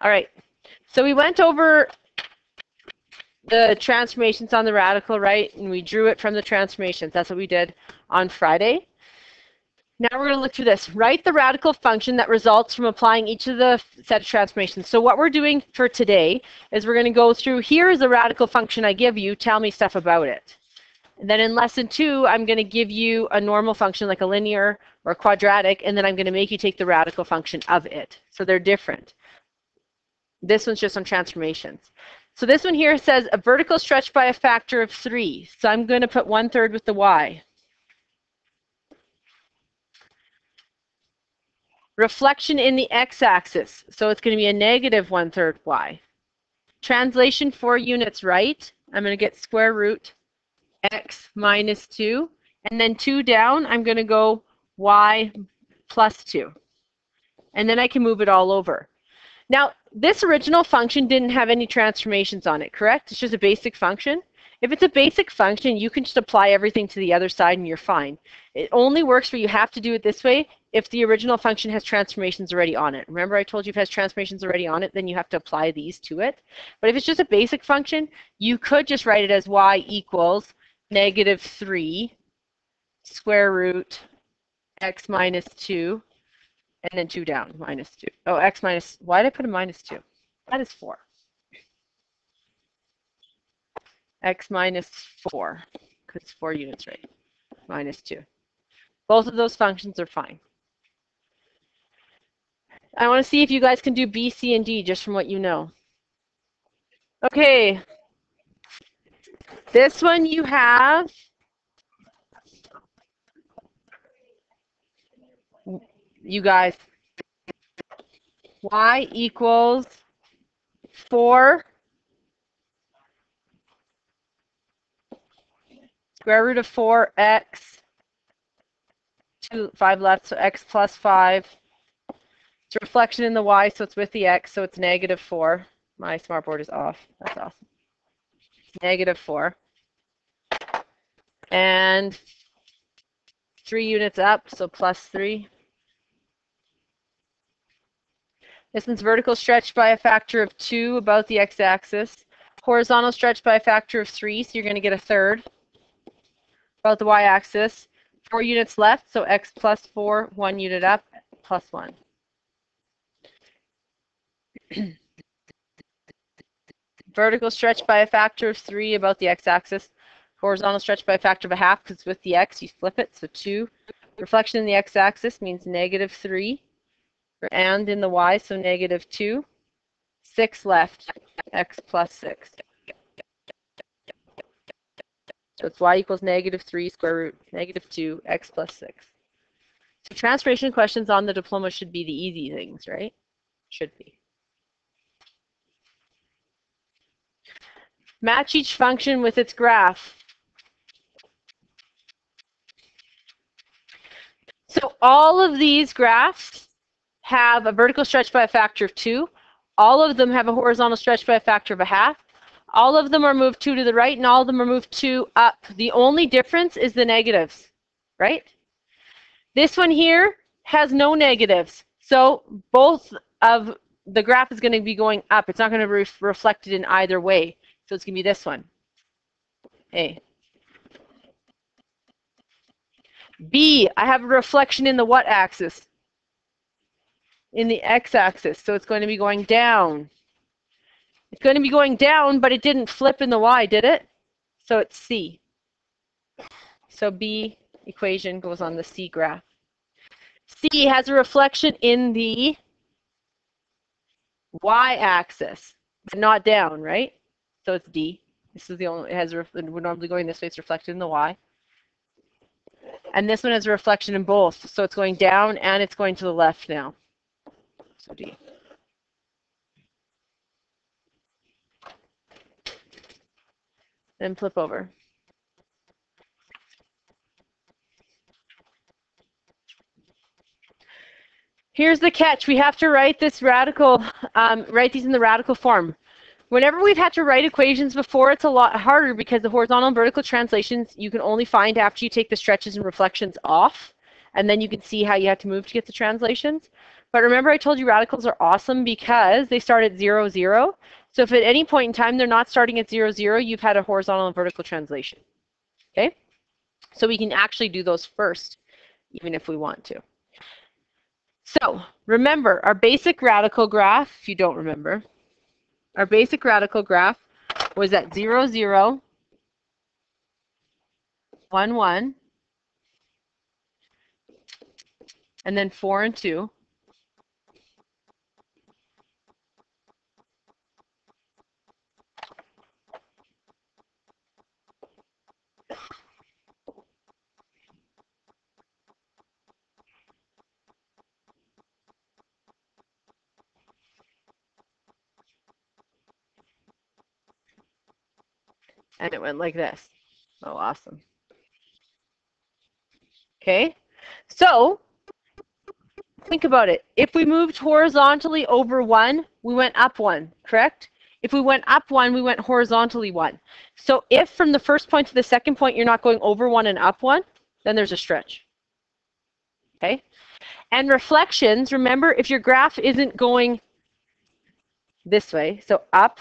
All right. So we went over the transformations on the radical, right? And we drew it from the transformations. That's what we did on Friday. Now we're going to look through this. Write the radical function that results from applying each of the set of transformations. So what we're doing for today is we're going to go through, here is the radical function I give you, tell me stuff about it. And then in lesson 2, I'm going to give you a normal function like a linear or a quadratic, and then I'm going to make you take the radical function of it. So they're different. This one's just on transformations. So this one here says a vertical stretch by a factor of 3. So I'm going to put 1/3 with the y. Reflection in the x-axis. So it's going to be a negative 1/3 y. Translation 4 units right. I'm going to get square root x minus 2. And then 2 down, I'm going to go y plus 2. And then I can move it all over. Now, this original function didn't have any transformations on it, correct? It's just a basic function. If it's a basic function, you can just apply everything to the other side and you're fine. It only works where you have to do it this way if the original function has transformations already on it. Remember I told you if it has transformations already on it, then you have to apply these to it. But if it's just a basic function, you could just write it as y equals negative 3 square root x minus 2. And then 2 down, minus 2. Oh, x minus, why did I put a minus 2? That is 4. X minus 4, because it's 4 units, right? Minus 2. Both of those functions are fine. I want to see if you guys can do B, C, and D just from what you know. Okay. This one you have you guys, y equals 4 square root of 4x, 5 left, so x plus 5. It's a reflection in the y, so it's with the x, so it's negative 4. My smartboard is off. That's awesome. Negative 4. And 3 units up, so plus 3. This one's vertical stretch by a factor of 2 about the x-axis. Horizontal stretch by a factor of 3, so you're going to get 1/3 about the y-axis. 4 units left, so x plus 4, 1 unit up, plus 1. Vertical stretch by a factor of 3 about the x-axis. Horizontal stretch by a factor of 1/2, because with the x, you flip it, so 2. Reflection in the x-axis means negative 3. And in the y, so negative 2. 6 left, x plus 6. So it's y equals negative 3 square root negative 2, x plus 6. So transformation questions on the diploma should be the easy things, right? Should be. Match each function with its graph. So all of these graphs have a vertical stretch by a factor of 2. All of them have a horizontal stretch by a factor of 1/2. All of them are moved 2 to the right, and all of them are moved 2 up. The only difference is the negatives, right? This one here has no negatives. So both of the graph is going to be going up. It's not going to be reflected in either way. So it's going to be this one. A. B, I have a reflection in the what axis? In the x-axis, so it's going to be going down. It's going to be going down, but it didn't flip in the y, did it? So it's C. So B equation goes on the C graph. C has a reflection in the y-axis, but not down, right? So it's D. This is the only, it has a, we're normally going this way, it's reflected in the y. And this one has a reflection in both, so it's going down and it's going to the left now. So D. Then flip over. Here's the catch. We have to write this radical, write these in the radical form. Whenever we've had to write equations before, it's a lot harder because the horizontal and vertical translations you can only find after you take the stretches and reflections off, and then you can see how you have to move to get the translations. But remember I told you radicals are awesome because they start at 0, 0. So if at any point in time they're not starting at 0, 0, you've had a horizontal and vertical translation. Okay? So we can actually do those first, even if we want to. So remember, our basic radical graph, if you don't remember, our basic radical graph was at 0, 0, 1, 1, and then 4 and 2. And it went like this. Oh, awesome. Okay, so think about it. If we moved horizontally over 1, we went up 1, correct? If we went up 1, we went horizontally 1. So if from the first point to the second point you're not going over 1 and up 1, then there's a stretch. Okay? And reflections, remember, if your graph isn't going this way, so up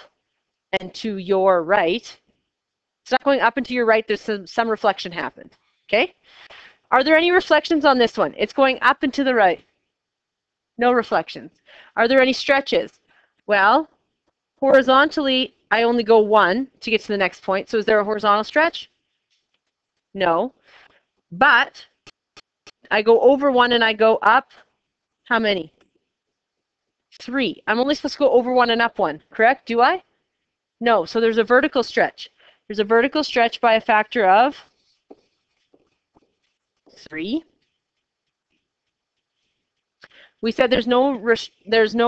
and to your right, it's not going up and to your right, there's some reflection happened. Okay? Are there any reflections on this one? It's going up and to the right. No reflections. Are there any stretches? Well, horizontally, I only go 1 to get to the next point. So is there a horizontal stretch? No. But I go over 1 and I go up, how many? 3. I'm only supposed to go over 1 and up 1, correct? Do I? No. So there's a vertical stretch. There's a vertical stretch by a factor of 3. We said there's no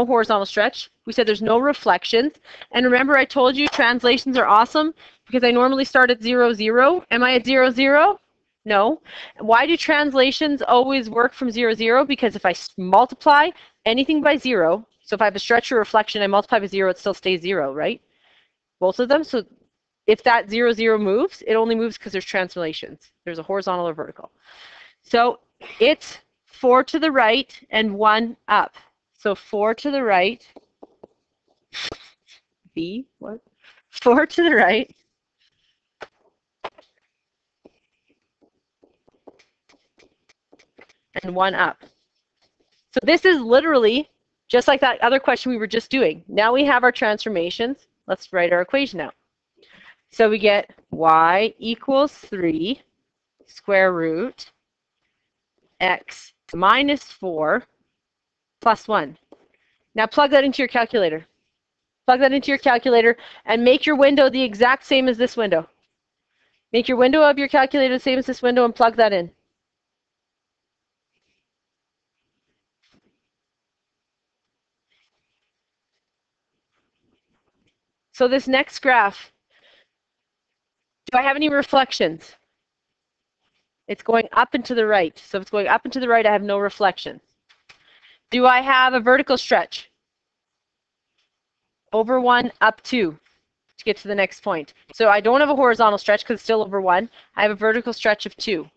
horizontal stretch. We said there's no reflections. And remember I told you translations are awesome because I normally start at 0, 0. Am I at 0, 0? No. Why do translations always work from 0, 0? Because if I multiply anything by 0, so if I have a stretch or reflection, I multiply by 0, it still stays 0, right? Both of them. So if that 0, 0 moves, it only moves because there's translations. There's a horizontal or vertical. So it's 4 to the right and 1 up. So 4 to the right. B, what? 4 to the right. And 1 up. So this is literally just like that other question we were just doing. Now we have our transformations. Let's write our equation out. So we get y equals 3 square root x minus 4 plus 1. Now plug that into your calculator. Plug that into your calculator and make your window the exact same as this window. Make your window of your calculator the same as this window and plug that in. So this next graph, do I have any reflections? It's going up and to the right. So if it's going up and to the right, I have no reflections. Do I have a vertical stretch? Over 1, up 2 to get to the next point. So I don't have a horizontal stretch because it's still over 1. I have a vertical stretch of 2.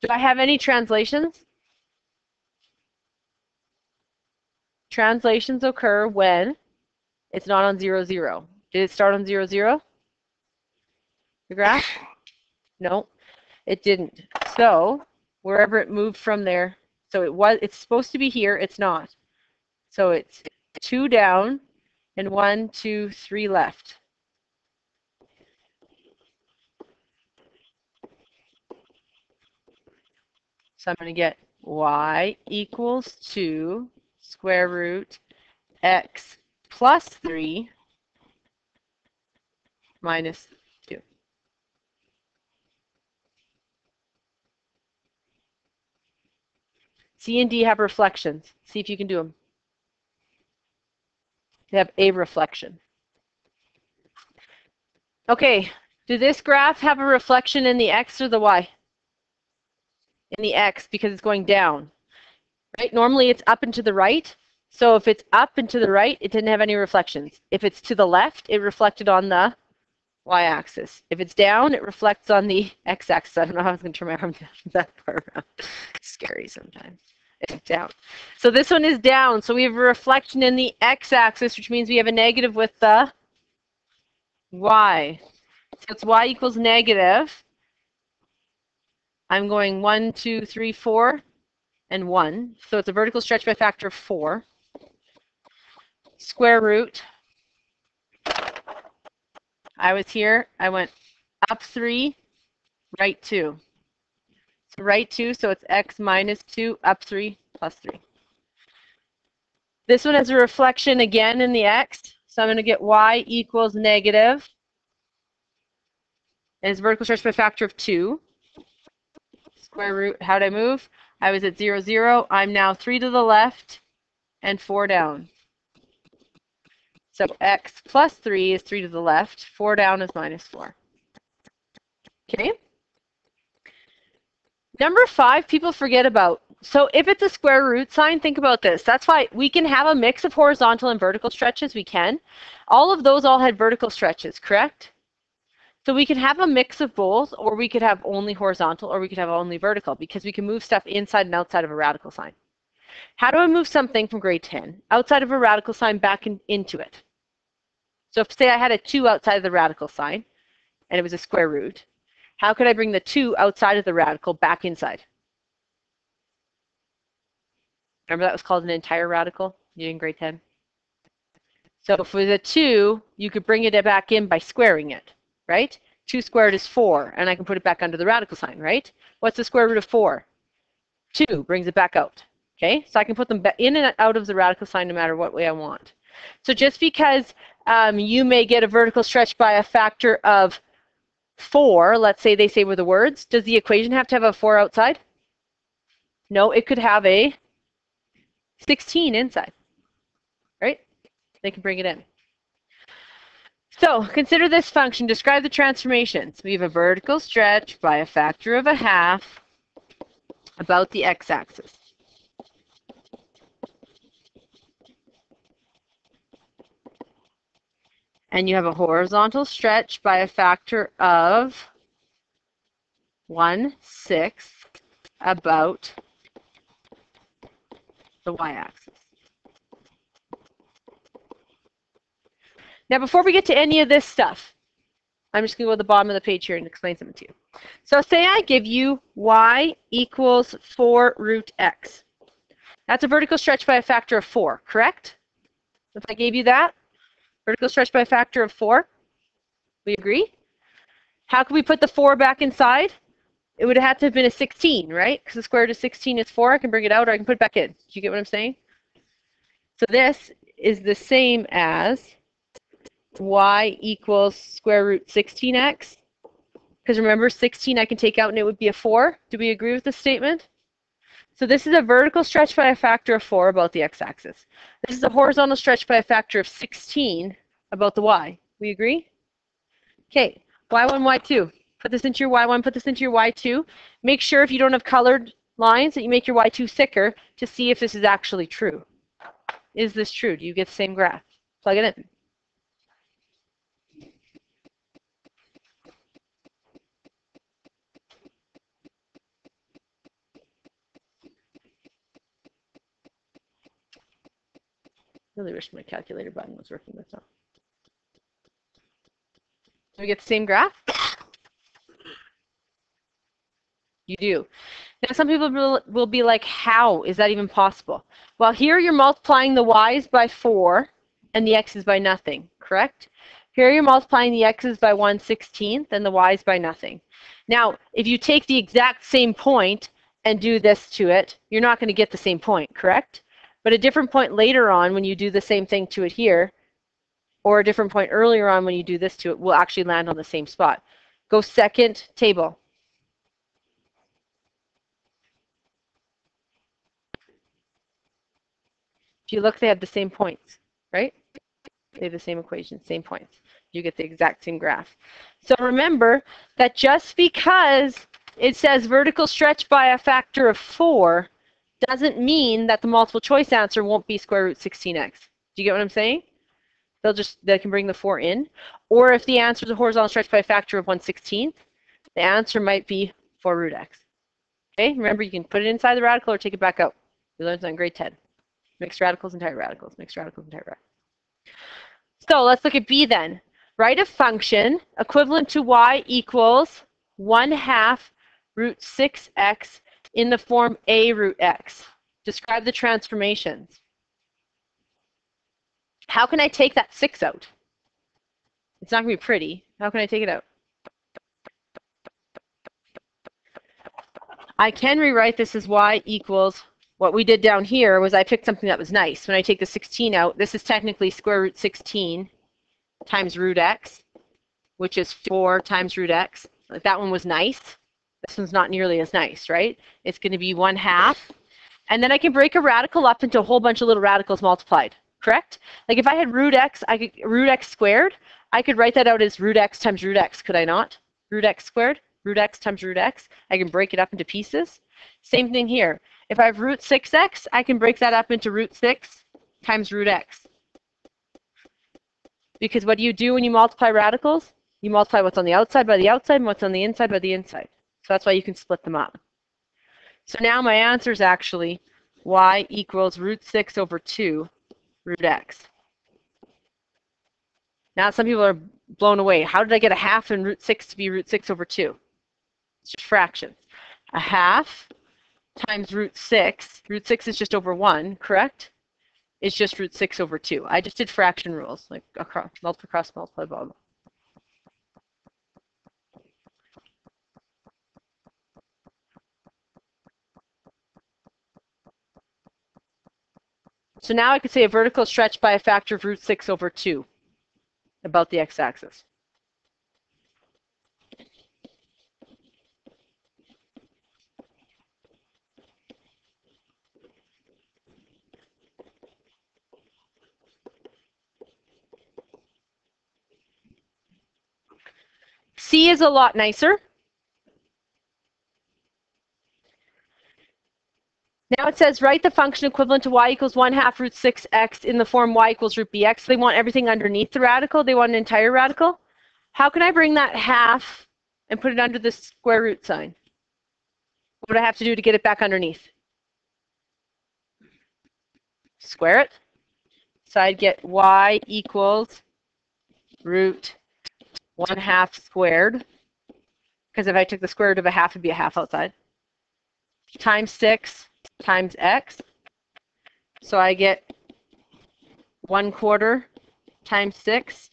Do I have any translations? Translations occur when it's not on 0, 0. Did it start on 0, 0? The graph? No, it didn't. So wherever it moved from there, so it's supposed to be here, it's not. So it's 2 down and 1, 2, 3 left. So I'm going to get y equals 2 square root x plus 3 minus 2. C and D have reflections. See if you can do them. They have a reflection. Okay, does this graph have a reflection in the x or the y? In the x, because it's going down. Right? Normally it's up and to the right. So if it's up and to the right, it didn't have any reflections. If it's to the left, it reflected on the y-axis. If it's down, it reflects on the x-axis. I don't know how I was going to turn my arm down that far around. It's scary sometimes. It's down. So this one is down. So we have a reflection in the x-axis, which means we have a negative with the y. So it's y equals negative. I'm going 1, 2, 3, 4, and 1. So it's a vertical stretch by a factor of 4. Square root. I was here. I went up 3, right 2. So right 2, so it's x minus 2, up 3, plus 3. This one has a reflection again in the x. So I'm going to get y equals negative. And it's vertical stretch by a factor of 2. Square root, how'd I move? I was at 0, 0. I'm now 3 to the left and 4 down. So x plus 3 is 3 to the left. 4 down is minus 4. Okay? Number 5, people forget about. So if it's a square root sign, think about this. That's why we can have a mix of horizontal and vertical stretches. We can. All of those all had vertical stretches, correct? So we can have a mix of both, or we could have only horizontal, or we could have only vertical, because we can move stuff inside and outside of a radical sign. How do I move something from grade 10 outside of a radical sign back into it? So if, say, I had a 2 outside of the radical sign, and it was a square root, how could I bring the 2 outside of the radical back inside? Remember that was called an entire radical in grade 10? So for the 2, you could bring it back in by squaring it, right? 2 squared is 4, and I can put it back under the radical sign, right? What's the square root of 4? 2 brings it back out, okay? So I can put them in and out of the radical sign no matter what way I want. So just because you may get a vertical stretch by a factor of 4, let's say they say with the words, does the equation have to have a 4 outside? No, it could have a 16 inside, right? They can bring it in. So consider this function. Describe the transformations. We have a vertical stretch by a factor of 1/2 about the x-axis. And you have a horizontal stretch by a factor of 1/6 about the y-axis. Now, before we get to any of this stuff, I'm just going to go to the bottom of the page here and explain something to you. So say I give you y equals 4 root x. That's a vertical stretch by a factor of 4, correct? If I gave you that, vertical stretch by a factor of 4, we agree? How can we put the 4 back inside? It would have had to have been a 16, right? Because the square root of 16 is 4. I can bring it out or I can put it back in. Do you get what I'm saying? So this is the same as y equals square root 16x. Because remember, 16 I can take out and it would be a 4. Do we agree with this statement? So this is a vertical stretch by a factor of 4 about the x-axis. This is a horizontal stretch by a factor of 16 about the y. We agree? Okay, y1, y2. Put this into your y1, put this into your y2. Make sure if you don't have colored lines that you make your y2 thicker to see if this is actually true. Is this true? Do you get the same graph? Plug it in. Really wish my calculator button was working this time. Do we get the same graph? You do. Now some people will be like, how is that even possible? Well, here you're multiplying the y's by 4 and the x's by nothing, correct? Here you're multiplying the x's by 1/16 and the y's by nothing. Now, if you take the exact same point and do this to it, you're not going to get the same point, correct? But a different point later on when you do the same thing to it here, or a different point earlier on when you do this to it, will actually land on the same spot. Go second table. If you look, they have the same points, right? They have the same equation, same points. You get the exact same graph. So remember that just because it says vertical stretch by a factor of 4 doesn't mean that the multiple choice answer won't be square root 16x. Do you get what I'm saying? they can bring the 4 in. Or if the answer is a horizontal stretch by a factor of 1/16, the answer might be 4 root x. Okay, remember you can put it inside the radical or take it back out. We learned that in grade 10. Mixed radicals, entire radicals, mixed radicals, entire radicals. So let's look at B then. Write a function equivalent to y equals 1/2 root 6x in the form a root x. Describe the transformations. How can I take that 6 out? It's not going to be pretty. How can I take it out? I can rewrite this as y equals, what we did down here was I picked something that was nice. When I take the 16 out, this is technically square root 16 times root x, which is 4 times root x. Like that one was nice. This one's not nearly as nice, right? It's going to be 1/2. And then I can break a radical up into a whole bunch of little radicals multiplied, correct? Like if I had root x, I could root x squared. I could write that out as root x times root x, could I not? Root x squared, root x times root x. I can break it up into pieces. Same thing here. If I have root 6x, I can break that up into root 6 times root x. Because what do you do when you multiply radicals? You multiply what's on the outside by the outside and what's on the inside by the inside. So that's why you can split them up. So now my answer is actually y equals root 6 over 2 root x. Now some people are blown away. How did I get 1/2 and root 6 to be root 6 over 2? It's just fractions. 1/2 times root 6. Root 6 is just over 1, correct? It's just root 6 over 2. I just did fraction rules, like multiply, cross, multiply, blah, blah. So now I could say a vertical stretch by a factor of root 6 over 2 about the x-axis. C is a lot nicer. Now it says write the function equivalent to y equals 1/2 root 6x in the form y equals root bx. They want everything underneath the radical. They want an entire radical. How can I bring that 1/2 and put it under the square root sign? What do I have to do to get it back underneath? Square it. So I'd get y equals root 1/2 squared. Because if I took the square root of 1/2, it'd be 1/2 outside. Times 6 times x. So I get 1/4 times 6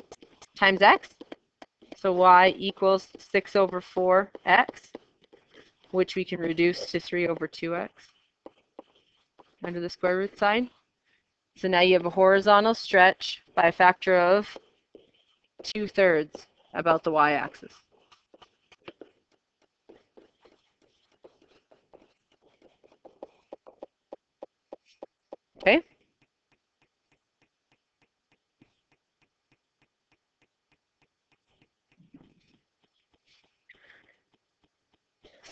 times x. So y equals 6 over 4x, which we can reduce to 3 over 2x under the square root sign. So now you have a horizontal stretch by a factor of 2/3 about the y-axis. Okay.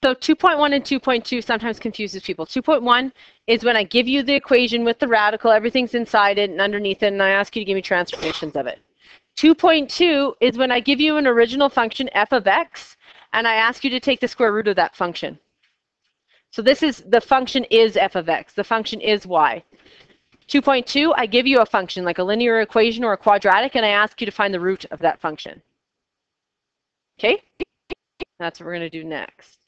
So 2.1 and 2.2 sometimes confuses people. 2.1 is when I give you the equation with the radical, everything's inside it and underneath it, and I ask you to give me transformations of it. 2.2 is when I give you an original function f of x, and I ask you to take the square root of that function. So this is, the function is f of x. The function is y. 2.2, I give you a function like a linear equation or a quadratic, and I ask you to find the root of that function. Okay? That's what we're going to do next.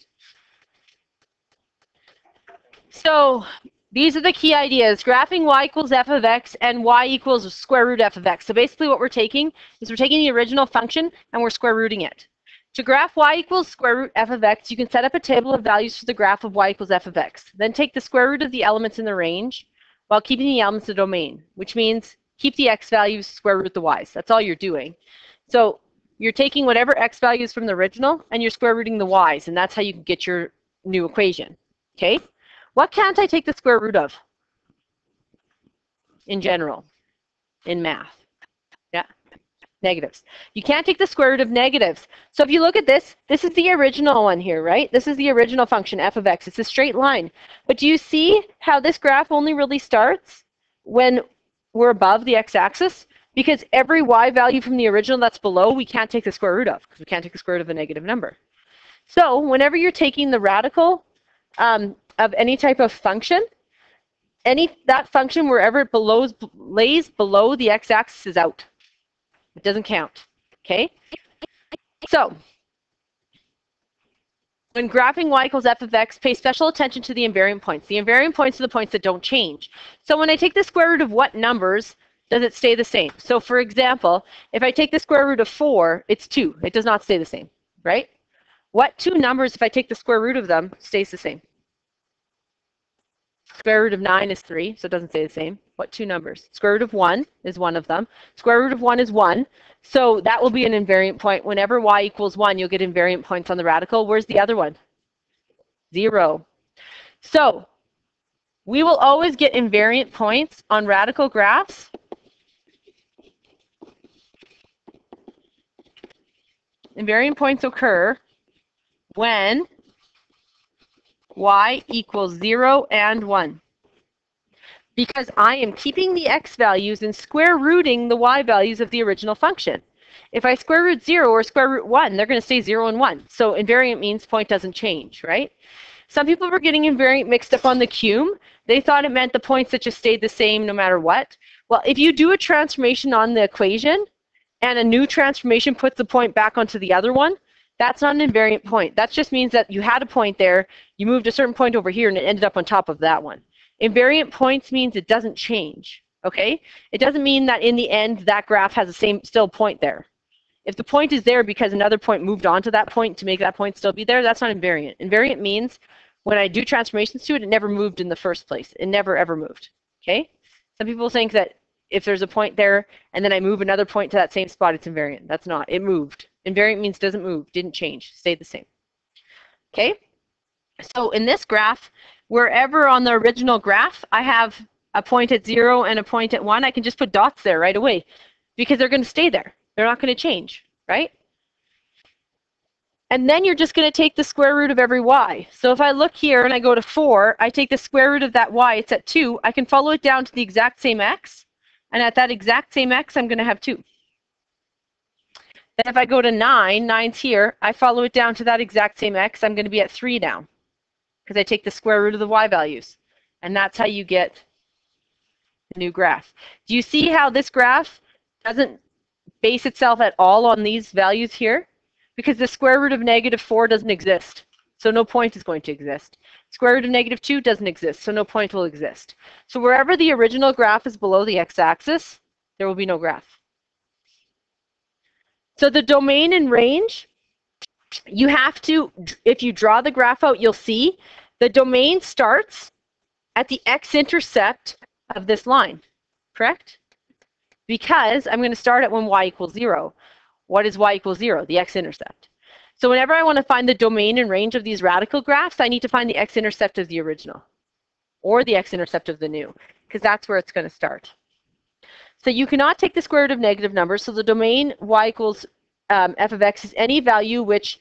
So these are the key ideas. Graphing y equals f of x and y equals square root f of x. So basically what we're taking is we're taking the original function and we're square rooting it. To graph y equals square root f of x, you can set up a table of values for the graph of y equals f of x. Then take the square root of the elements in the range while keeping the elements in the domain, which means keep the x values, square root the y's. That's all you're doing. So you're taking whatever x values from the original and you're square rooting the y's, and that's how you can get your new equation. Okay? What can't I take the square root of in general in math? Yeah, negatives. You can't take the square root of negatives. So if you look at this, this is the original one here, right? This is the original function, f of x. It's a straight line. But do you see how this graph only really starts when we're above the x-axis? Because every y value from the original that's below, we can't take the square root of, because we can't take the square root of a negative number. So whenever you're taking the radical of any type of function, that function, wherever it lays below the x-axis, is out. It doesn't count. Okay? So when graphing y equals f of x, pay special attention to the invariant points. The invariant points are the points that don't change. So when I take the square root of what numbers, does it stay the same? So for example, if I take the square root of 4, it's 2. It does not stay the same, right? What two numbers, if I take the square root of them, stays the same? Square root of 9 is 3, so it doesn't stay the same. What two numbers? Square root of 1 is one of them. Square root of 1 is 1. So that will be an invariant point. Whenever y equals 1, you'll get invariant points on the radical. Where's the other one? 0. So we will always get invariant points on radical graphs invariant points occur when y equals 0 and 1. Because I am keeping the x values and square rooting the y values of the original function. If I square root 0 or square root 1, they're going to stay 0 and 1. So invariant means point doesn't change, right? Some people were getting invariant mixed up on the cum. They thought it meant the points that just stayed the same no matter what. Well, if you do a transformation on the equation and a new transformation puts the point back onto the other one, that's not an invariant point. That just means that you had a point there, you moved a certain point over here, and it ended up on top of that one. Invariant points means it doesn't change, okay? It doesn't mean that in the end that graph has the same still point there. If the point is there because another point moved onto that point to make that point still be there, that's not invariant. Invariant means when I do transformations to it, it never moved in the first place. It never ever moved, okay? Some people think that if there's a point there and then I move another point to that same spot, it's invariant. That's not. It moved. Invariant means doesn't move, didn't change, stayed the same. Okay? So in this graph, wherever on the original graph I have a point at 0 and a point at 1, I can just put dots there right away because they're going to stay there. They're not going to change, right? And then you're just going to take the square root of every y. So if I look here and I go to 4, I take the square root of that y, it's at 2. I can follow it down to the exact same x. And at that exact same x, I'm going to have 2. Then if I go to 9, 9's here, I follow it down to that exact same x, I'm going to be at 3 now. Because I take the square root of the y values. And that's how you get the new graph. Do you see how this graph doesn't base itself at all on these values here? Because the square root of -4 doesn't exist. So no point is going to exist. Square root of -2 doesn't exist, so no point will exist. So wherever the original graph is below the x-axis, there will be no graph. So the domain and range, you have to, if you draw the graph out, you'll see the domain starts at the x-intercept of this line, correct? Because I'm going to start at when y equals 0. What is y equals 0? The x-intercept. So whenever I want to find the domain and range of these radical graphs, I need to find the x-intercept of the original or the x-intercept of the new, because that's where it's going to start. So you cannot take the square root of negative numbers. So the domain y equals f of x is any value which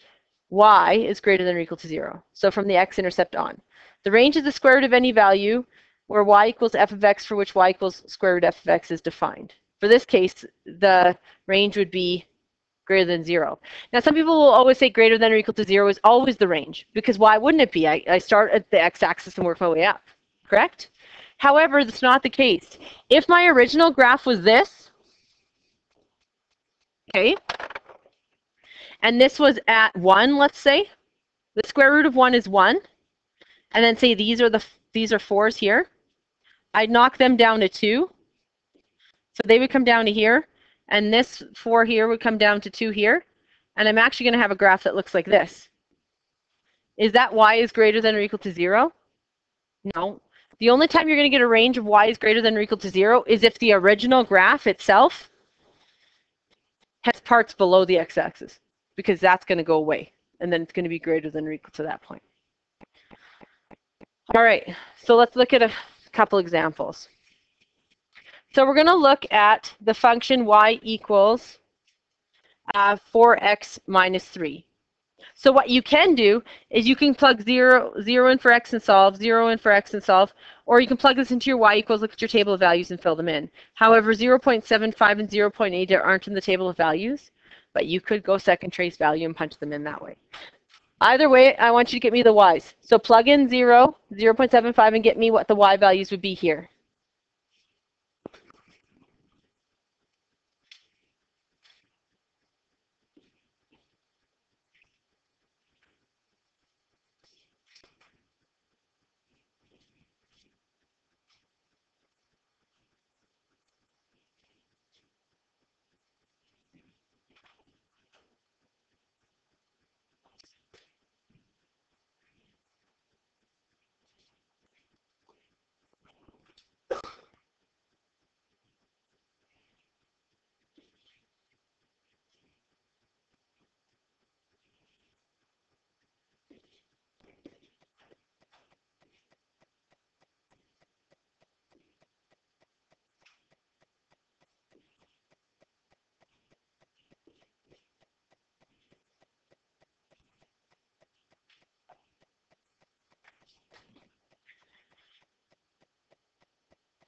y is greater than or equal to 0. So from the x-intercept on. The range is the square root of any value where y equals f of x for which y equals square root f of x is defined. For this case, the range would be greater than 0. Now, some people will always say greater than or equal to 0 is always the range, because why wouldn't it be? I start at the x-axis and work my way up, correct? However, that's not the case. If my original graph was this, okay, and this was at 1, let's say, the square root of 1 is 1, and then say these are 4s here, I'd knock them down to 2, so they would come down to here, and this 4 here would come down to 2 here, and I'm actually going to have a graph that looks like this. Is that y is greater than or equal to 0? No. The only time you're going to get a range of y is greater than or equal to 0 is if the original graph itself has parts below the x-axis, because that's going to go away, and then it's going to be greater than or equal to that point. All right, so let's look at a couple examples. So we're going to look at the function y equals 4x minus 3. So what you can do is you can plug 0 in for x and solve, 0 in for x and solve, or you can plug this into your y equals, look at your table of values and fill them in. However, 0.75 and 0.8 aren't in the table of values, but you could go second trace value and punch them in that way. Either way, I want you to get me the y's. So plug in 0, 0.75, and get me what the y values would be here.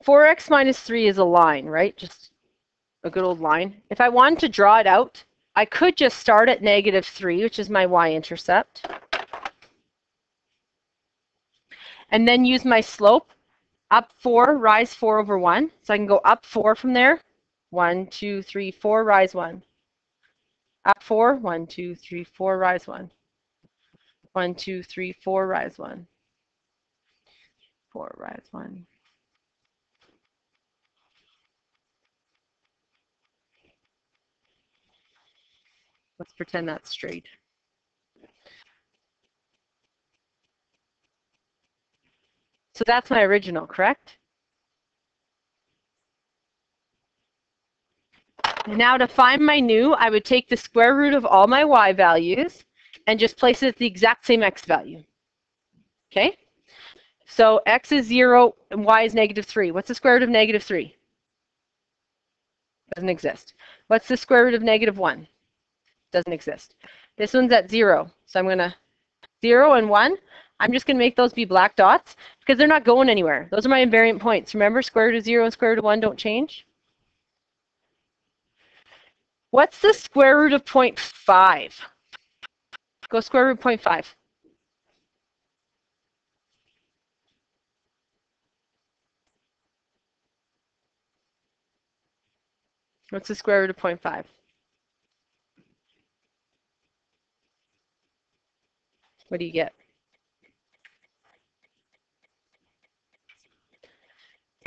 Four x minus 3 is a line, right? Just a good old line. If I wanted to draw it out, I could just start at -3, which is my y-intercept, and then use my slope, up 4, rise 4 over 1. So I can go up 4 from there. 1, 2, 3, 4, rise 1. Up 4, 1, 2, 3, 4, rise 1. 1, 2, 3, 4, rise 1. 4, rise 1. Let's pretend that's straight. So that's my original, correct? Now to find my new, I would take the square root of all my y values and just place it at the exact same x value. Okay? So x is 0 and y is -3. What's the square root of -3? Doesn't exist. What's the square root of -1? Doesn't exist. This one's at 0. So I'm going to 0 and 1. I'm just going to make those be black dots because they're not going anywhere. Those are my invariant points. Remember, square root of 0 and square root of 1 don't change. What's the square root of 0.5? Go square root of 0.5. What's the square root of 0.5? What do you get?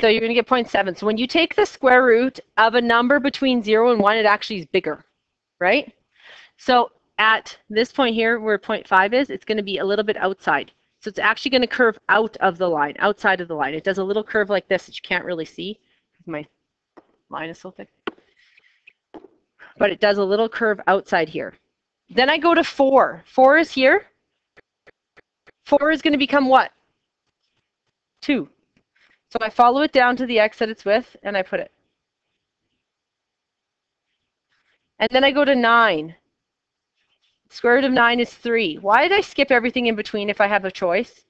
So you're going to get 0.7. So when you take the square root of a number between 0 and 1, it actually is bigger, right? So at this point here where 0.5 is, it's going to be a little bit outside. So it's actually going to curve out of the line, outside of the line. It does a little curve like this that you can't really see because my line is so thick. But it does a little curve outside here. Then I go to 4. 4 is here. 4 is going to become what? 2. So I follow it down to the x that it's with, and I put it. And then I go to 9. Square root of 9 is 3. Why did I skip everything in between if I have a choice?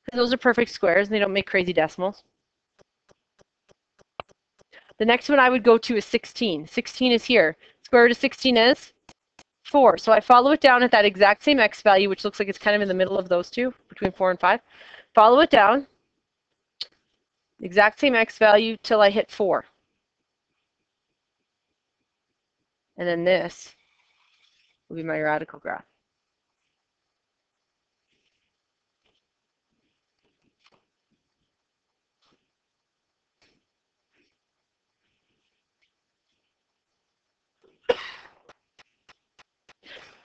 Because those are perfect squares, and they don't make crazy decimals. The next one I would go to is 16. 16 is here. Square root of 16 is 4. So I follow it down at that exact same x value, which looks like it's kind of in the middle of those two, between 4 and 5. Follow it down, exact same x value till I hit 4. And then this will be my radical graph.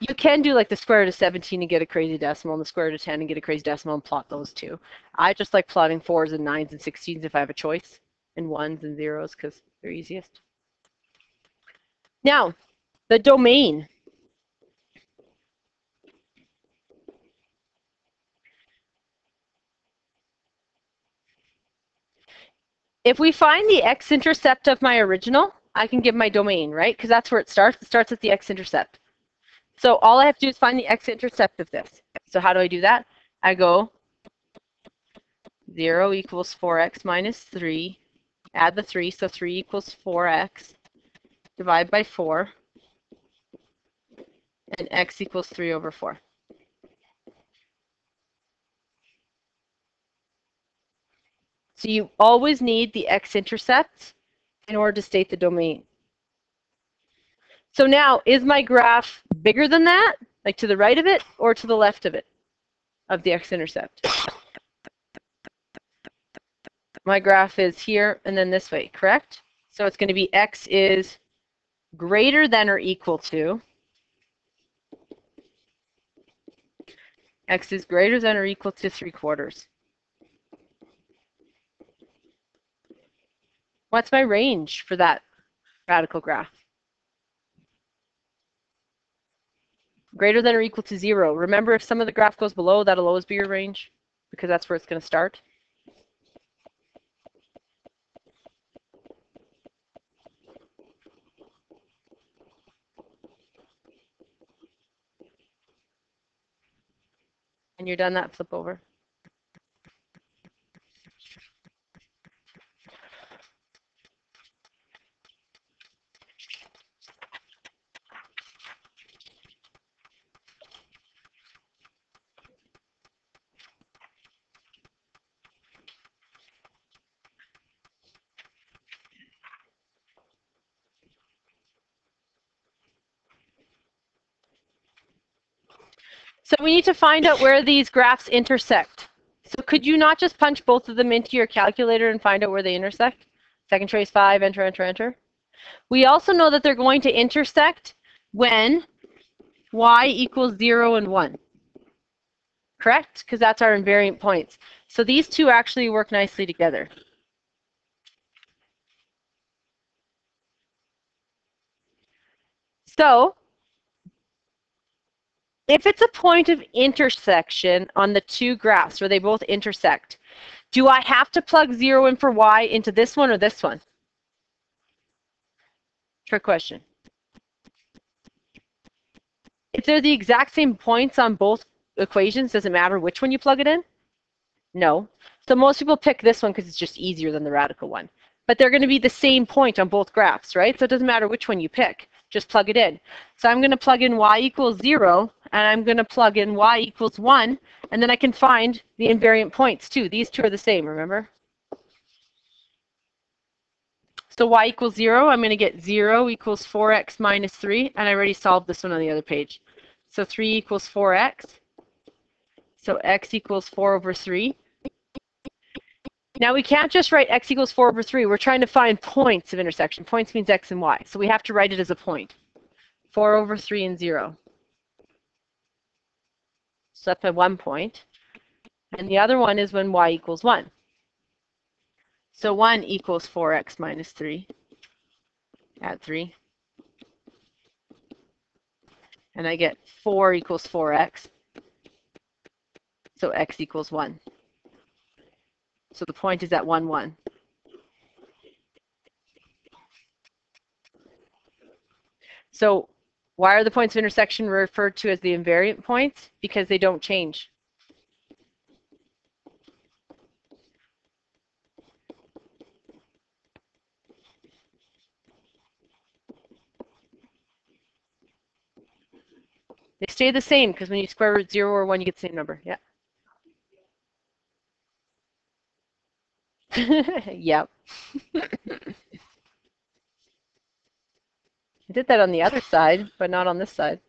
You can do like the square root of 17 and get a crazy decimal, and the square root of 10 and get a crazy decimal, and plot those two. I just like plotting 4s and 9s and 16s if I have a choice, and 1s and 0s because they're easiest. Now, the domain. If we find the x-intercept of my original, I can give my domain, right? Because that's where it starts. It starts at the x-intercept. So all I have to do is find the x-intercept of this. So how do I do that? I go 0 equals 4x minus 3, add the 3, so 3 equals 4x, divide by 4, and x equals 3 over 4. So you always need the x-intercept in order to state the domain. So now, is my graph bigger than that, like to the right of it, or to the left of it, of the x-intercept? My graph is here and then this way, correct? So it's going to be x is greater than or equal to, x is greater than or equal to 3/4. What's my range for that radical graph? Greater than or equal to 0. Remember, if some of the graph goes below, that'll always be your range, because that's where it's going to start. And you're done that, flip over. So we need to find out where these graphs intersect. So could you not just punch both of them into your calculator and find out where they intersect? Second choice 5, enter, enter, enter. We also know that they're going to intersect when y equals 0 and 1. Correct? Because that's our invariant points. So these two actually work nicely together. So if it's a point of intersection on the two graphs where they both intersect, do I have to plug 0 in for y into this one or this one? Trick question. If they're the exact same points on both equations, does it matter which one you plug it in? No. So most people pick this one because it's just easier than the radical one. But they're going to be the same point on both graphs, right? So it doesn't matter which one you pick. Just plug it in. So I'm going to plug in y equals 0, and I'm going to plug in y equals 1, and then I can find the invariant points too. These two are the same, remember? So y equals 0, I'm going to get 0 equals 4x minus 3, and I already solved this one on the other page. So 3 equals 4x. So x equals 4 over 3. Now we can't just write x equals 4 over 3. We're trying to find points of intersection. Points means x and y. So we have to write it as a point. 4 over 3 and 0. So that's my 1 point. And the other one is when y equals 1. So 1 equals 4x minus 3. Add 3. And I get 4 equals 4x. So x equals 1. So the point is at 1, 1. So why are the points of intersection referred to as the invariant points? Because they don't change. They stay the same because when you square root 0 or 1, you get the same number. Yeah. Yep. I did that on the other side, but not on this side.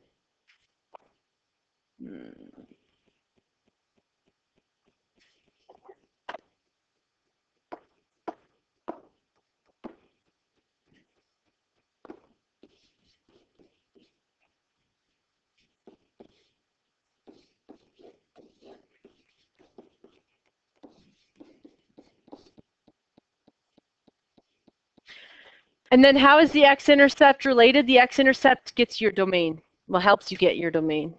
And then how is the x-intercept related? The x-intercept gets your domain. Well, helps you get your domain.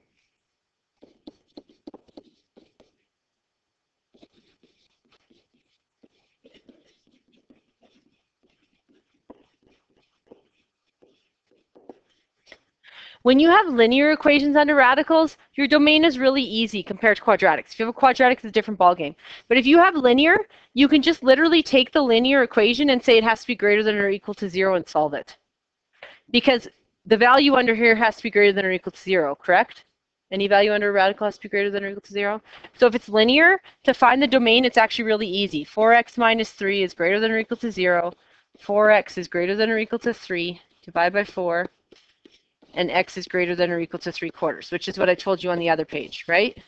When you have linear equations under radicals, your domain is really easy compared to quadratics. If you have a quadratic, it's a different ballgame. But if you have linear, you can just literally take the linear equation and say it has to be greater than or equal to 0 and solve it. Because the value under here has to be greater than or equal to 0, correct? Any value under a radical has to be greater than or equal to 0. So if it's linear, to find the domain, it's actually really easy. 4x minus 3 is greater than or equal to 0. 4x is greater than or equal to 3. Divide by 4. And x is greater than or equal to 3/4, which is what I told you on the other page, right?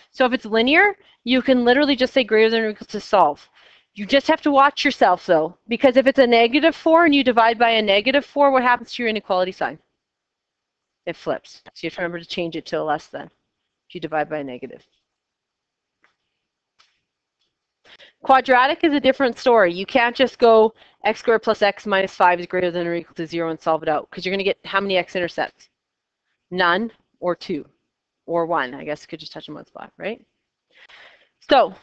So if it's linear, you can literally just say greater than or equal to solve. You just have to watch yourself, though, because if it's a -4 and you divide by a -4, what happens to your inequality sign? It flips. So you have to remember to change it to a less than if you divide by a negative. Quadratic is a different story. You can't just go x squared plus x minus 5 is greater than or equal to 0 and solve it out, because you're going to get how many x-intercepts? None or 2 or 1. I guess you could just touch in one spot, right? So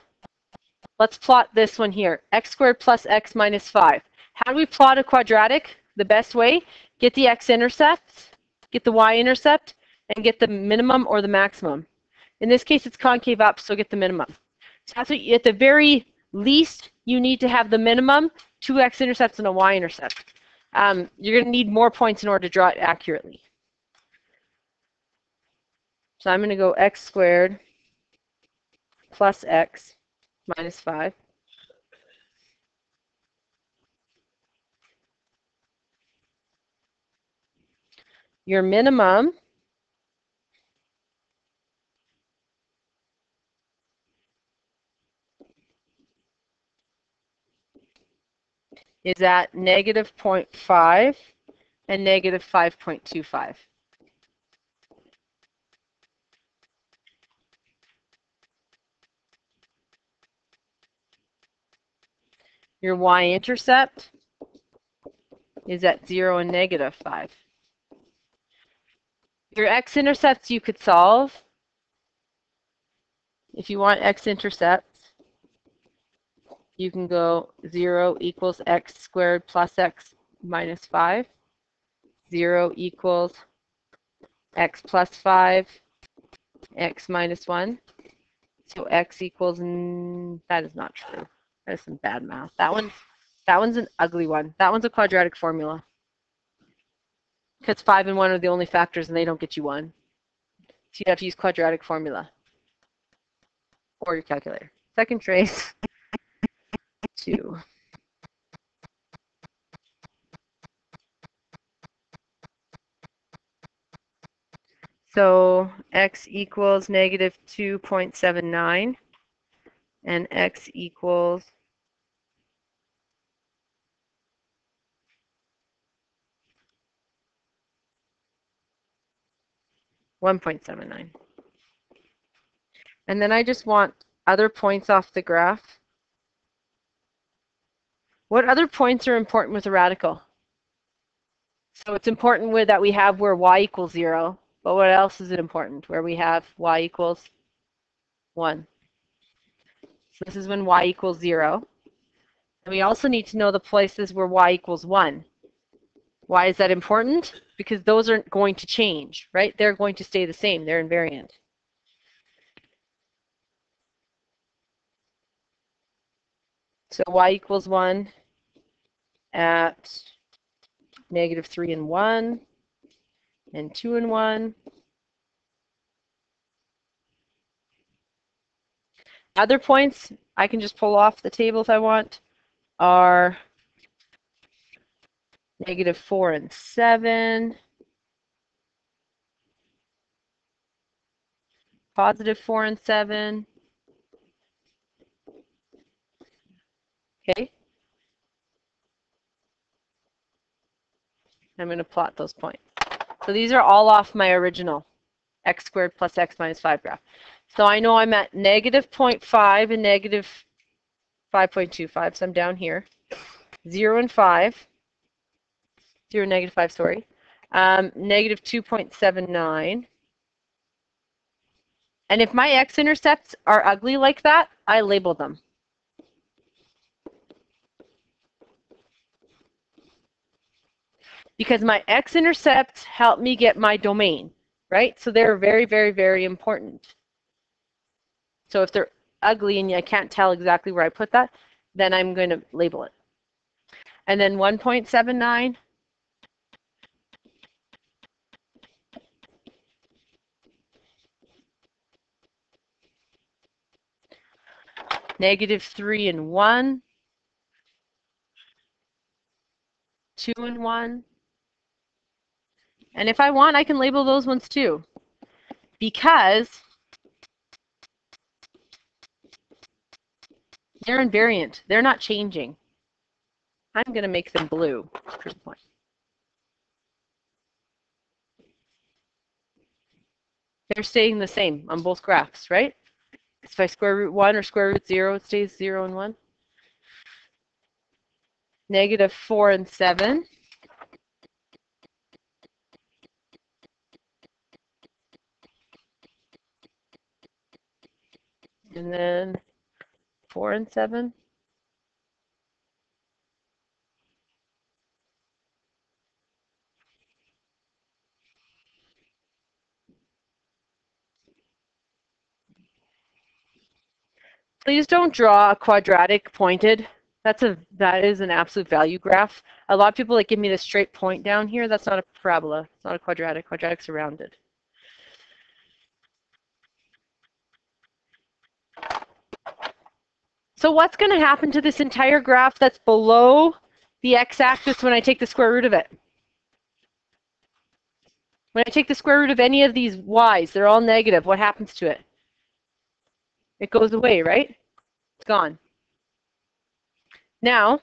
let's plot this one here. X squared plus x minus 5. How do we plot a quadratic? The best way, get the x-intercepts, get the y-intercept, and get the minimum or the maximum. In this case, it's concave up, so get the minimum. So that's what, at the very least, you need to have the minimum, 2 x-intercepts and a y-intercept. You're going to need more points in order to draw it accurately. So I'm going to go x squared plus x minus 5. Your minimum is at -0.5 and -5.25. Your y-intercept is at 0 and -5. Your x-intercepts you could solve. If you want x-intercepts, you can go 0 equals x squared plus x minus 5. 0 equals x plus 5, x minus 1. So x equals, that is not true. That is some bad math. That one's an ugly one. That one's a quadratic formula. Because 5 and 1 are the only factors and they don't get you 1. So you have to use quadratic formula. Or your calculator. Second trace, 2. So x equals -2.79 and x equals 1.79. And then I just want other points off the graph. What other points are important with a radical? So it's important that we have where y equals 0. But what else is it important? Where we have y equals 1. So this is when y equals 0. And we also need to know the places where y equals 1. Why is that important? Because those aren't going to change, right? They're going to stay the same. They're invariant. So y equals 1 at -3 and 1 and 2 and 1. Other points I can just pull off the table if I want are -4 and 7, +4 and 7. Okay. I'm going to plot those points. So these are all off my original x squared plus x minus 5 graph. So I know I'm at -0.5 and -5.25, so I'm down here. 0 and 5. 0 and -5, sorry. -2.79. And if my x-intercepts are ugly like that, I label them. because my X-intercepts help me get my domain, right? So they're very, very, very important. So if they're ugly and I can't tell exactly where I put that, then I'm going to label it. And then 1.79. -3 and 1. 2 and 1. And if I want, I can label those ones too, because they're invariant. They're not changing. I'm going to make them blue. First point. They're staying the same on both graphs, right? If I square root 1 or square root 0, it stays 0 and 1. -4 and 7. And then 4 and 7. Please don't draw a quadratic pointed. That is an absolute value graph. A lot of people like give me this straight point down here. That's not a parabola. It's not a quadratic. Quadratics are rounded. So what's going to happen to this entire graph that's below the x-axis when I take the square root of it? When I take the square root of any of these y's, they're all negative. What happens to it? It goes away, right? It's gone. Now,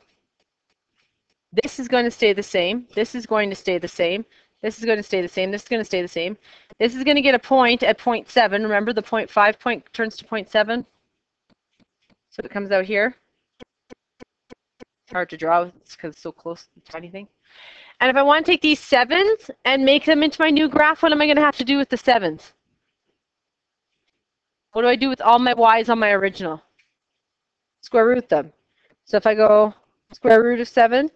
this is going to stay the same. This is going to stay the same. This is going to stay the same. This is going to stay the same. This is going to get a point at 0.7. Remember, the 0.5 point turns to 0.7. So it comes out here. It's hard to draw because it's so close to the tiny thing. And if I want to take these 7s and make them into my new graph, what am I going to have to do with the 7s? What do I do with all my y's on my original? Square root them. So if I go square root of 7,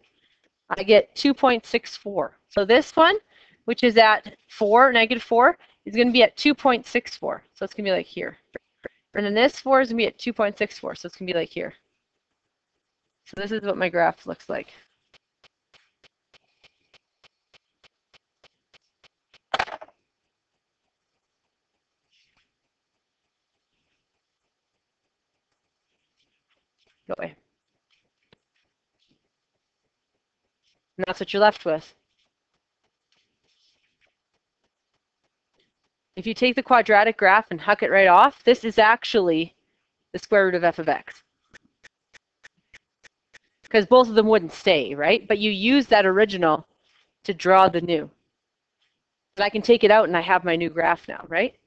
I get 2.64. So this one, which is at 4, -4, is going to be at 2.64. So it's going to be like here. And then this 4 is going to be at 2.64. So it's going to be like here. So this is what my graph looks like. Go away. And that's what you're left with. If you take the quadratic graph and huck it right off, this is actually the square root of f of x. Because both of them wouldn't stay, right? But you use that original to draw the new. But I can take it out and I have my new graph now, right?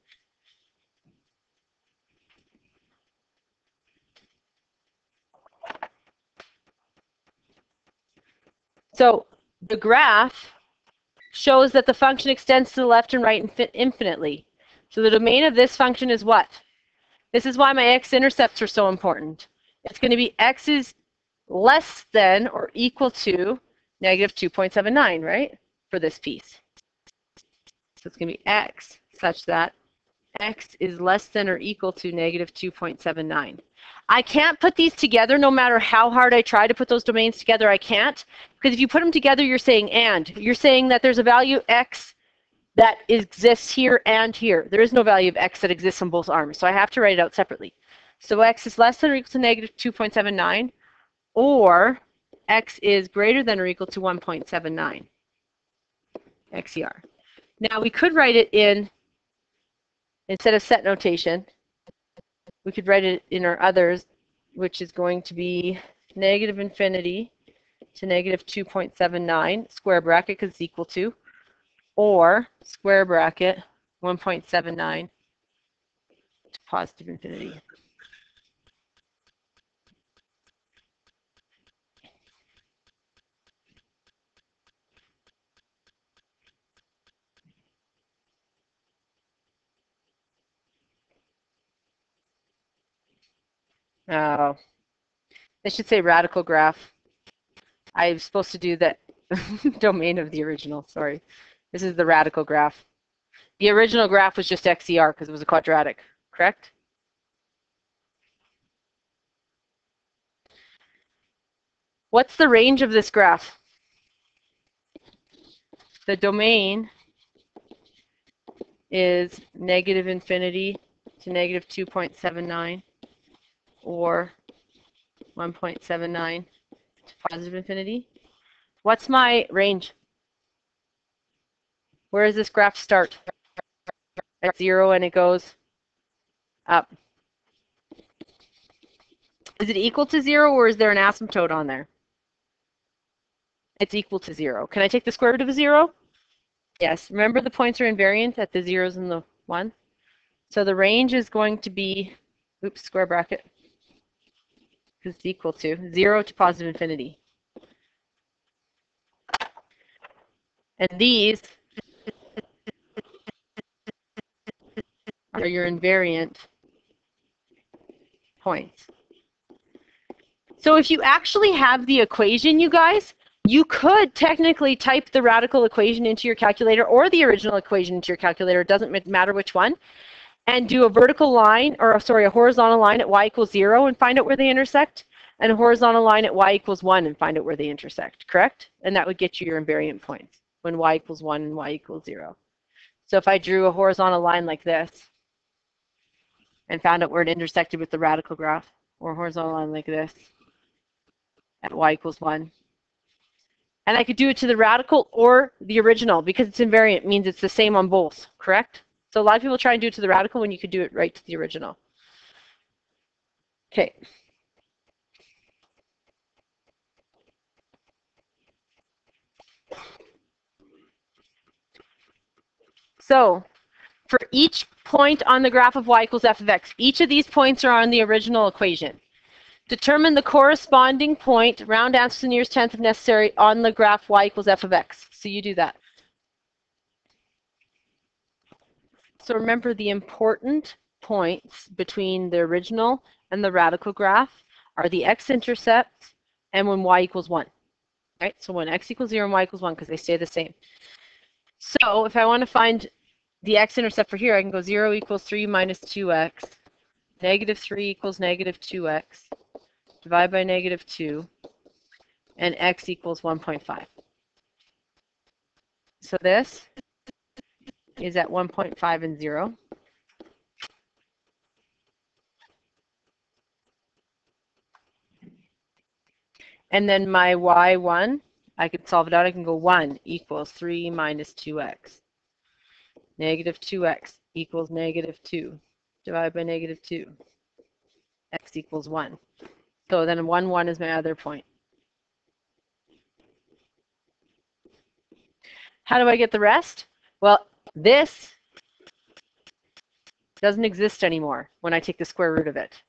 So the graph shows that the function extends to the left and right infinitely. So the domain of this function is what? This is why my x-intercepts are so important. It's going to be x is less than or equal to -2.79, right? For this piece. So it's going to be x such that x is less than or equal to -2.79. I can't put these together no matter how hard I try to put those domains together. I can't, because if you put them together, you're saying and. You're saying that there's a value x that exists here and here. There is no value of x that exists on both arms, so I have to write it out separately. So x is less than or equal to -2.79, or x is greater than or equal to 1.79 XER. Now we could write it in, instead of set notation, we could write it in our others, which is going to be -infinity to -2.79 square bracket because it's equal to, or square bracket 1.79 to positive infinity. Oh, it should say radical graph. I'm supposed to do that domain of the original, sorry. This is the radical graph. The original graph was just XER because it was a quadratic, correct? What's the range of this graph? The domain is negative infinity to negative 2.79 or 1.79 to positive infinity. What's my range? Where does this graph start? At 0 and it goes up. Is it equal to 0 or is there an asymptote on there? It's equal to 0. Can I take the square root of 0? Yes. Remember the points are invariant at the 0s and the 1. So the range is going to be, oops, square bracket, because it's equal to 0 to positive infinity. And these are your invariant points. So if you actually have the equation, you guys, you could technically type the radical equation into your calculator or the original equation into your calculator, it doesn't matter which one, and do a vertical line, or sorry, a horizontal line at y equals 0 and find out where they intersect, and a horizontal line at y equals 1 and find out where they intersect, correct? And that would get you your invariant points when y equals 1 and y equals 0. So if I drew a horizontal line like this and found out where it intersected with the radical graph, or a horizontal line like this at y equals 1, and I could do it to the radical or the original because it's invariant, means it's the same on both, correct? So a lot of people try and do it to the radical when you could do it right to the original. Okay. So for each point on the graph of y equals f of x, each of these points are on the original equation. Determine the corresponding point, round answer to the nearest tenth if necessary, on the graph y equals f of x. So you do that. So remember the important points between the original and the radical graph are the x-intercepts and when y equals 1. Right? So when x equals 0 and y equals 1 because they stay the same. So if I want to find the x-intercept for here, I can go 0 equals 3 minus 2x, negative 3 equals negative 2x, divide by negative 2, and x equals 1.5. So this is at 1.5 and 0. And then my y1, I could solve it out. I can go 1 equals 3 minus 2x. Negative 2x equals negative 2. Divided by negative 2. X equals 1. So then 1, 1 is my other point. How do I get the rest? Well, this doesn't exist anymore when I take the square root of it.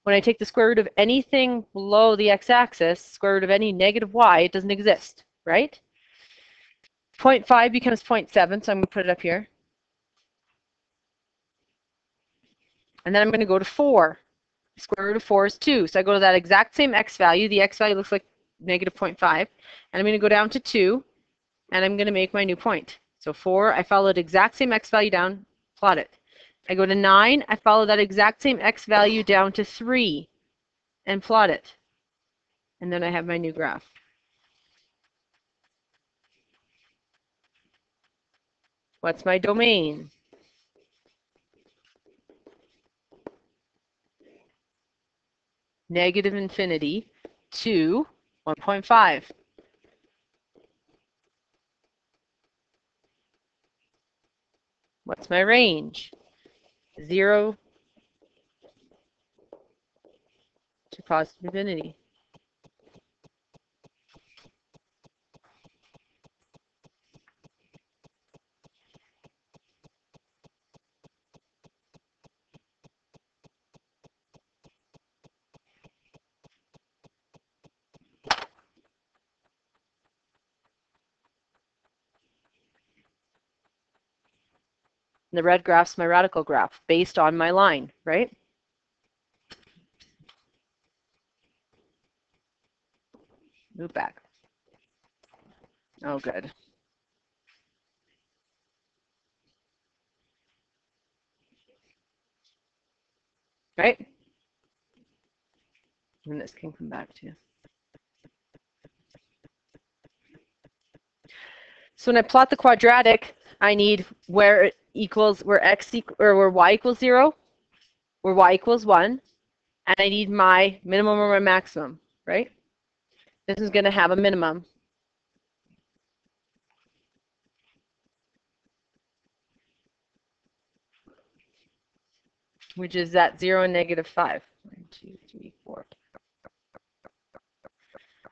When I take the square root of anything below the x-axis, square root of any negative y, it doesn't exist, right? 0.5 becomes 0.7, so I'm going to put it up here. And then I'm going to go to 4. Square root of 4 is 2. So I go to that exact same x value. The x value looks like negative 0.5. And I'm going to go down to 2, and I'm going to make my new point. So 4, I follow the exact same x value down, plot it. I go to 9, I follow that exact same x value down to 3 and plot it. And then I have my new graph. What's my domain? Negative infinity to 1.5. What's my range? 0 to positive infinity. The red graph's my radical graph based on my line, right? Move back. Oh, good. Right? And this can come back to you. So when I plot the quadratic, I need where it equals, where where y equals 0, where y equals 1, and I need my minimum or my maximum, right? This is going to have a minimum. Which is at 0 and -5. 1, 2, 3, 4.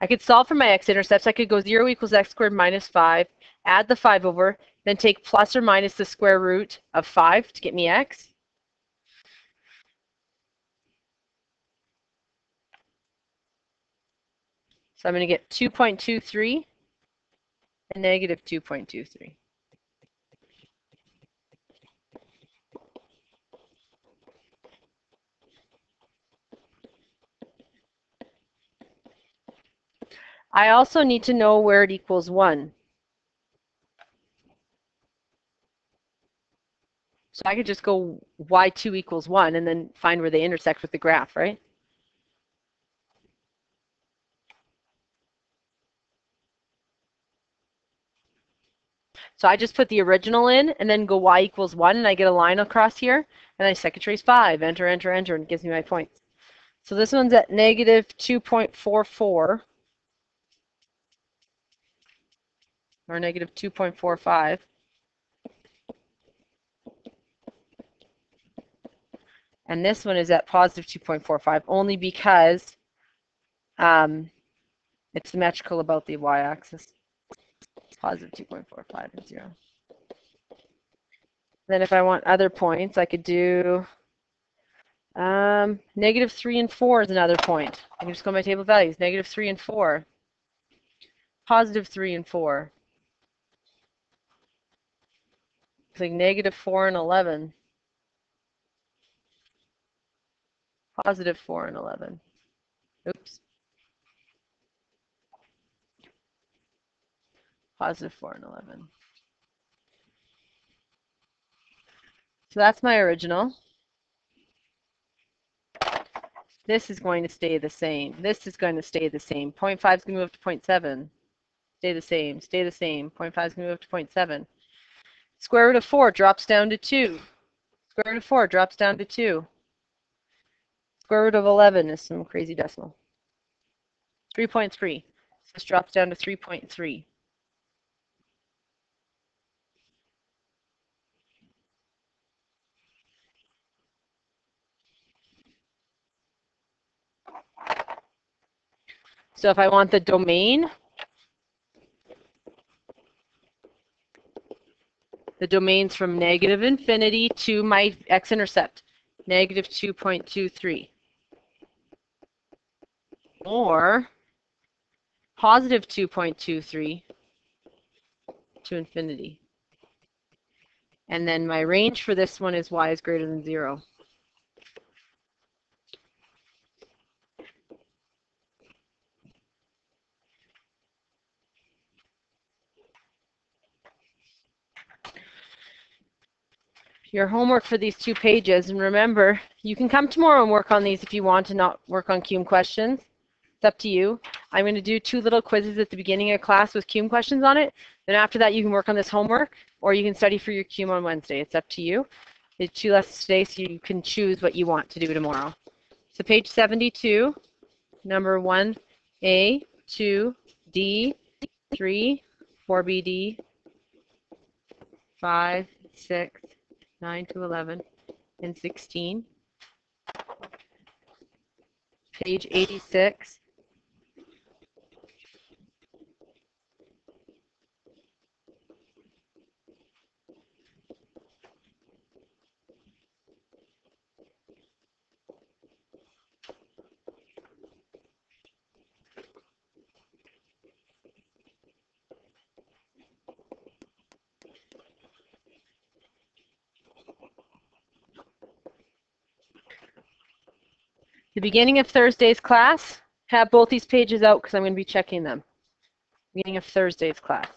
I could solve for my x-intercepts. I could go 0 equals x squared minus 5, add the 5 over, then take plus or minus the square root of 5 to get me x. So I'm going to get 2.23 and negative 2.23. I also need to know where it equals 1. So I could just go y2 equals 1 and then find where they intersect with the graph, right? So I just put the original in and then go y equals 1 and I get a line across here and I second trace 5, enter, enter, enter, and it gives me my points. So this one's at negative 2.44 or negative 2.45. And this one is at positive 2.45 only because it's symmetrical about the y-axis. Positive 2.45 and 0. Then if I want other points, I could do negative 3 and 4 is another point. I can just go to my table of values. Negative 3 and 4. Positive 3 and 4. It's like negative 4 and 11. Positive 4 and 11. Oops. Positive 4 and 11. So that's my original. This is going to stay the same. This is going to stay the same. 0.5 is going to move up to 0.7. Stay the same. Stay the same. 0.5 is going to move up to 0.7. Square root of 4 drops down to 2. Square root of 4 drops down to 2. Square root of 11 is some crazy decimal. 3.3. So this drops down to 3.3. So if I want the domain, the domain's from negative infinity to my x-intercept, negative 2.23. Or positive 2.23 to infinity. And then my range for this one is y is greater than 0. Your homework for these 2 pages, and remember, you can come tomorrow and work on these if you want to not work on CUME questions. It's up to you. I'm going to do 2 little quizzes at the beginning of class with CUME questions on it. Then after that, you can work on this homework, or you can study for your CUME on Wednesday. It's up to you. It's 2 lessons today, so you can choose what you want to do tomorrow. So page 72, number 1A, 2D, 3, 4BD, 5, 6, 9 to 11, and 16. Page 86. The beginning of Thursday's class, have both these pages out because I'm going to be checking them. Beginning of Thursday's class.